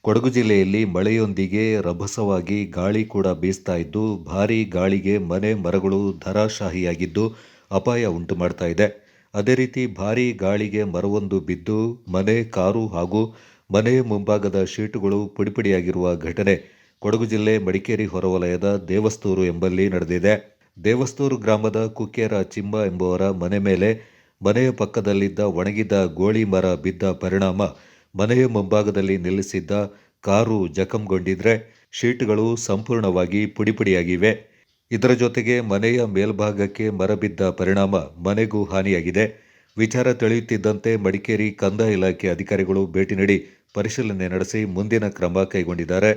ಕೊಡಗು ಜಿಲ್ಲೆಯಲ್ಲಿ ಮಳೆಯೊಂದಿಗೆ ರಭಸವಾಗಿ ಗಾಳಿ ಕೂಡ ಬೀಸ್ತಾ ಇದ್ದು, ಭಾರೀ ಗಾಳಿಗೆ ಮನೆ ಮರಗಳು ಧರಾಶಾಹಿಯಾಗಿದ್ದು ಅಪಾಯ ಉಂಟು ಮಾಡ್ತಾ ಇದೆ. ಅದೇ ರೀತಿ ಭಾರೀ ಗಾಳಿಗೆ ಮರವೊಂದು ಬಿದ್ದು ಮನೆ, ಕಾರು ಹಾಗೂ ಮನೆ ಮುಂಭಾಗದ ಶೀಟುಗಳು ಪುಡಿಪುಡಿಯಾಗಿರುವ ಘಟನೆ ಕೊಡಗು ಜಿಲ್ಲೆ ಮಡಿಕೇರಿ ಹೊರವಲಯದ ದೇವಸ್ತೂರು ಎಂಬಲ್ಲಿ ನಡೆದಿದೆ. ದೇವಸ್ತೂರು ಗ್ರಾಮದ ಕುಕ್ಕೇರ ಚಿಮ್ಮ ಎಂಬುವರ ಮನೆ ಮೇಲೆ ಮನೆಯ ಪಕ್ಕದಲ್ಲಿದ್ದ ಒಣಗಿದ ಗೋಳಿ ಮರ ಬಿದ್ದ ಪರಿಣಾಮ ಮನೆಯ ಮುಂಭಾಗದಲ್ಲಿ ನಿಲ್ಲಿಸಿದ್ದ ಕಾರು ಜಖಂಗೊಂಡಿದ್ರೆ, ಶೀಟ್ಗಳು ಸಂಪೂರ್ಣವಾಗಿ ಪುಡಿಪುಡಿಯಾಗಿವೆ. ಇದರ ಜೊತೆಗೆ ಮನೆಯ ಮೇಲ್ಭಾಗಕ್ಕೆ ಮರ ಬಿದ್ದ ಪರಿಣಾಮ ಮನೆಗೂ ಹಾನಿಯಾಗಿದೆ. ವಿಚಾರ ತಿಳಿಯುತ್ತಿದ್ದಂತೆ ಮಡಿಕೇರಿ ಕಂದಾಯ ಇಲಾಖೆ ಅಧಿಕಾರಿಗಳು ಭೇಟಿ ನೀಡಿ ಪರಿಶೀಲನೆ ನಡೆಸಿ ಮುಂದಿನ ಕ್ರಮ ಕೈಗೊಂಡಿದ್ದಾರೆ.